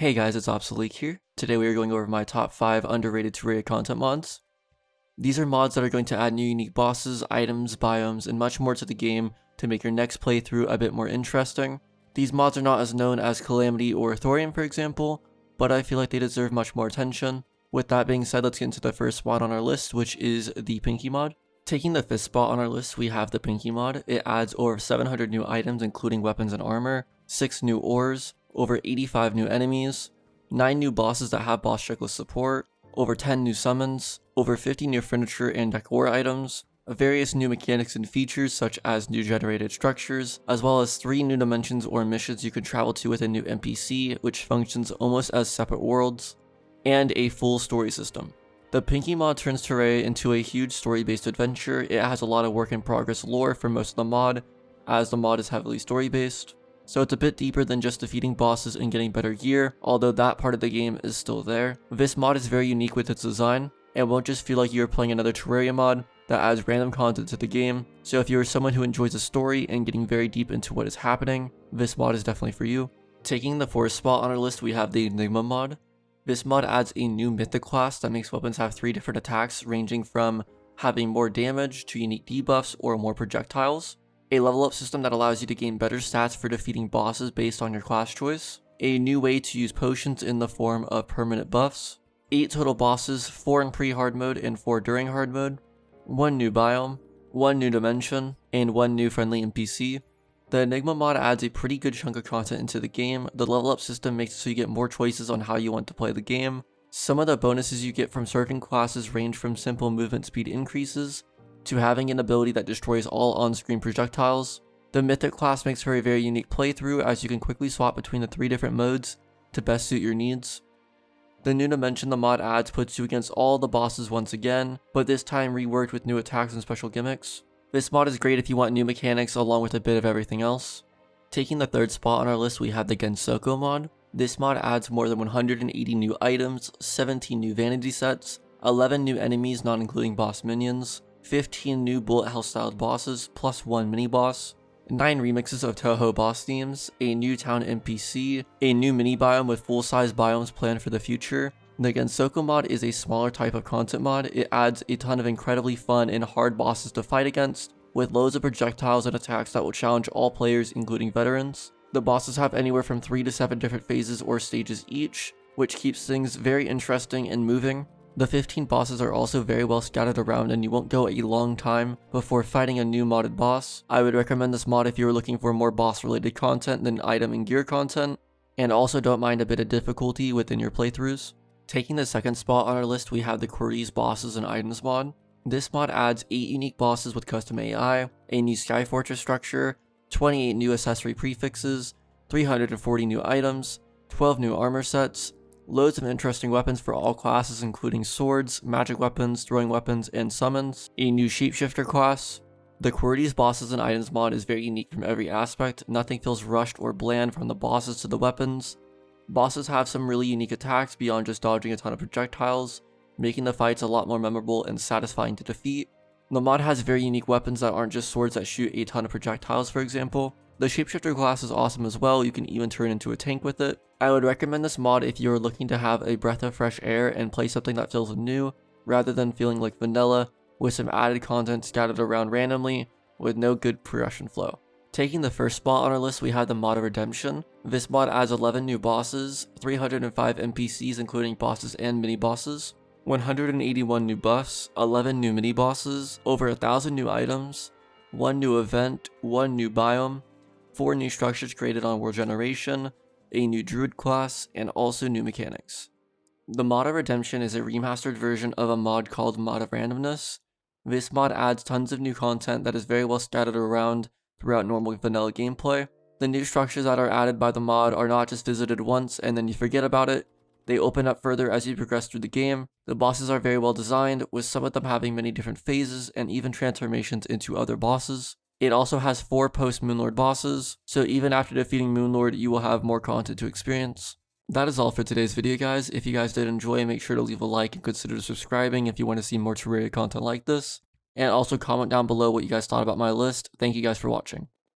Hey guys, it's Obsolete here. Today we are going over my top 5 underrated Terraria content mods. These are mods that are going to add new unique bosses, items, biomes, and much more to the game to make your next playthrough a bit more interesting. These mods are not as known as Calamity or Thorium for example, but I feel like they deserve much more attention. With that being said, let's get into the first mod on our list, which is the PinkyMod. Taking the 5th spot on our list, we have the PinkyMod. It adds over 700 new items including weapons and armor, 6 new ores, over 85 new enemies, 9 new bosses that have boss checklist support, over 10 new summons, over 50 new furniture and decor items, various new mechanics and features such as new generated structures, as well as 3 new dimensions or missions you can travel to with a new NPC, which functions almost as separate worlds, and a full story system. The PinkyMod turns Terraria into a huge story-based adventure. It has a lot of work in progress lore for most of the mod, as the mod is heavily story-based. So it's a bit deeper than just defeating bosses and getting better gear, although that part of the game is still there. This mod is very unique with its design, and won't just feel like you're playing another Terraria mod that adds random content to the game. So if you're someone who enjoys the story and getting very deep into what is happening, this mod is definitely for you. Taking the 4th spot on our list, we have the Enigma Mod. This mod adds a new mythic class that makes weapons have 3 different attacks, ranging from having more damage to unique debuffs or more projectiles. A level up system that allows you to gain better stats for defeating bosses based on your class choice. A new way to use potions in the form of permanent buffs. 8 total bosses, 4 in pre-hard mode and 4 during hard mode. 1 new biome, 1 new dimension, and 1 new friendly NPC. The Enigma mod adds a pretty good chunk of content into the game. The level up system makes it so you get more choices on how you want to play the game. Some of the bonuses you get from certain classes range from simple movement speed increases to having an ability that destroys all on-screen projectiles. The Mythic class makes for a very unique playthrough as you can quickly swap between the 3 different modes to best suit your needs. The new dimension the mod adds puts you against all the bosses once again, but this time reworked with new attacks and special gimmicks. This mod is great if you want new mechanics along with a bit of everything else. Taking the 3rd spot on our list, we have the Gensokyo mod. This mod adds more than 180 new items, 17 new vanity sets, 11 new enemies not including boss minions, 15 new bullet hell styled bosses plus 1 mini boss, 9 remixes of Toho boss themes, a new town NPC, a new mini biome with full size biomes planned for the future. The Gensokyo mod is a smaller type of content mod. It adds a ton of incredibly fun and hard bosses to fight against, with loads of projectiles and attacks that will challenge all players including veterans. The bosses have anywhere from 3 to 7 different phases or stages each, which keeps things very interesting and moving. The 15 bosses are also very well scattered around and you won't go a long time before fighting a new modded boss. I would recommend this mod if you are looking for more boss related content than item and gear content, and also don't mind a bit of difficulty within your playthroughs. Taking the 2nd spot on our list, we have the Qwerty's bosses and items mod. This mod adds 8 unique bosses with custom AI, a new Sky Fortress structure, 28 new accessory prefixes, 340 new items, 12 new armor sets, loads of interesting weapons for all classes including swords, magic weapons, throwing weapons, and summons, a new shapeshifter class. The Qwerty's bosses and items mod is very unique from every aspect. Nothing feels rushed or bland from the bosses to the weapons. Bosses have some really unique attacks beyond just dodging a ton of projectiles, making the fights a lot more memorable and satisfying to defeat. The mod has very unique weapons that aren't just swords that shoot a ton of projectiles for example. The shapeshifter class is awesome as well, you can even turn into a tank with it. I would recommend this mod if you're looking to have a breath of fresh air and play something that feels new, rather than feeling like vanilla, with some added content scattered around randomly, with no good progression flow. Taking the 1st spot on our list, we have the Mod of Redemption. This mod adds 11 new bosses, 305 NPCs including bosses and mini bosses, 181 new buffs, 11 new mini bosses, over 1,000 new items, 1 new event, 1 new biome, 4 new structures created on world generation, a new druid class, and also new mechanics. The Mod of Redemption is a remastered version of a mod called Mod of Randomness. This mod adds tons of new content that is very well scattered around throughout normal vanilla gameplay. The new structures that are added by the mod are not just visited once and then you forget about it. They open up further as you progress through the game. The bosses are very well designed, with some of them having many different phases and even transformations into other bosses. It also has 4 post-Moonlord bosses, so even after defeating Moonlord, you will have more content to experience. That is all for today's video guys. If you guys did enjoy, make sure to leave a like and consider subscribing if you want to see more Terraria content like this. And also comment down below what you guys thought about my list. Thank you guys for watching.